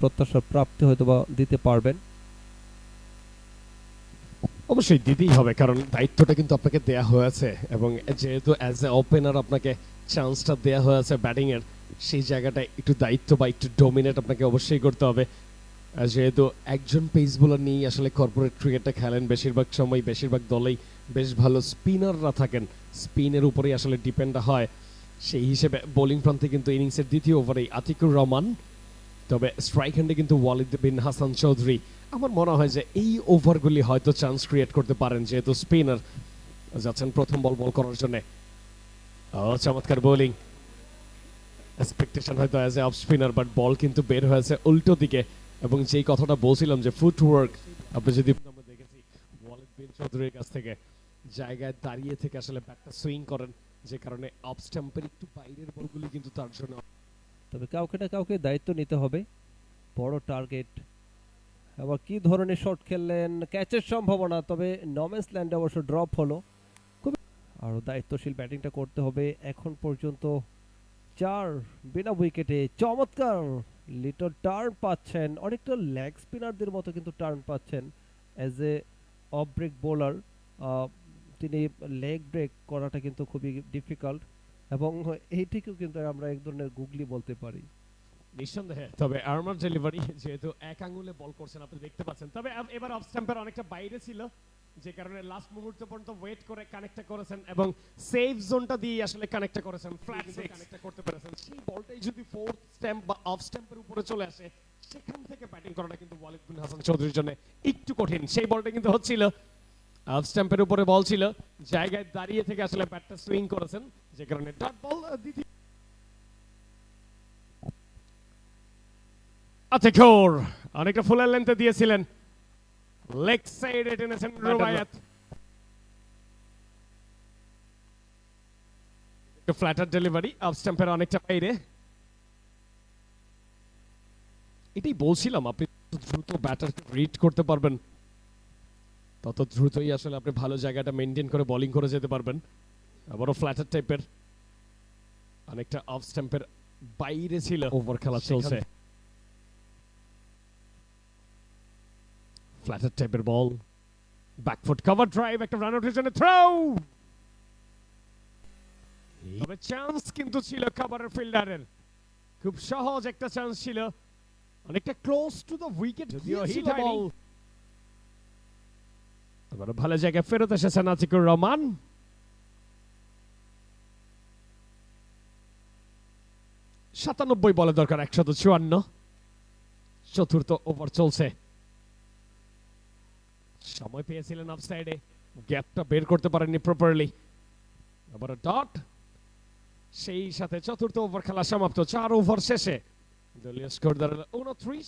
প্রত্যাশার প্রাপ্তি হয়তোবা দিতে পারবেন। অবশ্যই দিতেই হবে, কারণ দায়িত্বটা কিন্তু আপনাকে দেয়া হয়েছে, এবং যেহেতু অ্যাজ এ ওপেনার আপনাকে চান্সটা দেয়া হয়েছে ব্যাটিং এর, সেই জায়গাটায় একটু দায়িত্ব বা একটু ডোমিনেট আপনাকে অবশ্যই করতে হবে। যেহেতু একজন পেস বোলার নিয়েই আসলে কর্পোরেট ক্রিকেটটা খেলেন, বেশিরভাগ সময় বেশিরভাগ দলেই বেশ ভালো স্পিনাররা থাকেন, স্পিনের উপরেই আসলে ডিপেন্ড হয়। সেই হিসেবে বোলিং প্রান্তে কিন্তু ইনিংসের দ্বিতীয় ওভারেই আতিকুর রহমান, তবে স্ট্রাইক হ্যান্ডে কিন্তু ওয়ালিদ বিন হাসান চৌধুরী। আমার মনে হয় যে এই ওভারগুলি হয়তো চান্স ক্রিয়েট করতে পারেন, যেহেতু স্পিনার যাচ্ছেন প্রথম বল করার জন্য। চমৎকার বোলিং, এক্সপেকটেশন হয়তো as a off spinner, but ball কিন্তু বের হয়েছে উল্টো দিকে। এবং যেই কথাটা বলছিলাম যে ফুটওয়ার্ক, আপনি যদি আমরা দেখেছি ওয়ালিদ বিন চৌধুরীর কাছ থেকে জায়গায় দাঁড়িয়ে থেকে আসলে ব্যাটটা সুইং করেন, যে কারণে অফ স্ট্যাম্পের একটু বাইরের বলগুলি কিন্তু তার জন্য। তবে কাউকে না কাউকে দায়িত্ব নিতে হবে, বড় টার্গেট। আবার কি ধরনের শট খেললেন, ক্যাচের সম্ভাবনা, তবে নমেন্স ল্যান্ডে অবশ্য ড্রপ হলো। খুবই আরও দায়িত্বশীল ব্যাটিংটা করতে হবে। এখন পর্যন্ত 4 বিনা উইকেটে, চমৎকার লিটল টার্ন পাচ্ছেন, অনেকটা লেগ স্পিনারদের মতো কিন্তু টার্ন পাচ্ছেন as a of break bowler. তিনি লেগ ব্রেক করাটা কিন্তু খুবই ডিফিকাল্ট, এবং এইটিকেও কিন্তু আমরা এক ধরনের গুগলি বলতে পারি। নিঃসন্দেহে, তবে আর্মার ডেলিভারি, যেহেতু এক আঙ্গুলে বল করছেন আপনি দেখতে পাচ্ছেন, তবে এবার অফ স্ট্যাম্পের অনেকটা বাইরে ছিল, যে কারণে লাস্ট মুহূর্ত পর্যন্ত ওয়েট করে কানেক্টটা করেছেন, এবং সেফ জোনটা দিয়ে আসলে কানেক্টটা করেছেন, ফ্ল্যাট কানেক্টটা করতে পেরেছেন। সেই বলটাই যদি ফোর্থ স্ট্যাম্প বা অফ স্ট্যাম্পের উপরে চলে আসে, সেখান থেকে ব্যাটিং করাটা কিন্তু ওয়ালিদ বিন হাসান চৌধুরীর জন্য একটু কঠিন। সেই বলটা কিন্তু হচ্ছিল অফ স্ট্যাম্পের উপরে বল ছিল, জায়গায় দাঁড়িয়ে থেকে আসলে ব্যাটটা সুইং করেছেন, যে কারণে ডট বল। দ্বিতীয় আতিকুর অনেকটা ফুলের লেন্থে দিয়েছিলেন, লেগ সাইডে টেনেছেন রুবায়াত, একটু ফ্ল্যাটার ডেলিভারি, অফ স্ট্যাম্পের অনেকটা বাইরে। এটাই বলছিলাম, আপনি দ্রুত ব্যাটার রিড করতে পারবেন, তত দ্রুতই আসলে আপনি ভালো জায়গাটা মেনটেন করে বোলিং করে যেতে পারবেন। আবারও ফ্ল্যাটার টাইপের, অনেকটা অফ স্ট্যাম্পের বাইরে ছিল। ওভার খেলা চলছে, ফ্ল্যাটার টাইপের বল, ব্যাকফুট কভার ড্রাইভ, একটা রান আউটের জন্য থ্রো। তবে চান্স কিন্তু ছিল কভারের ফিল্ডারের, খুব সহজ একটা চান্স ছিল, অনেকটা ক্লোজ টু দ্য উইকেট, যদিও হিট বল। এবার ভালো জায়গায় ফেরত এসেছেন আতিকুর রহমান। সাতানব্বই বলে দরকার 154, চতুর্থ ওভার চলছে। সময় পেয়েছিলেন অফ সাইডে, গ্যাপটা বের করতে পারেননি প্রপারলি। আবার ডট, সেই সাথে চতুর্থ ওভার খেলা সমাপ্ত। 4 ওভার শেষে দলীয় স্কোর দাঁড়ালো 29।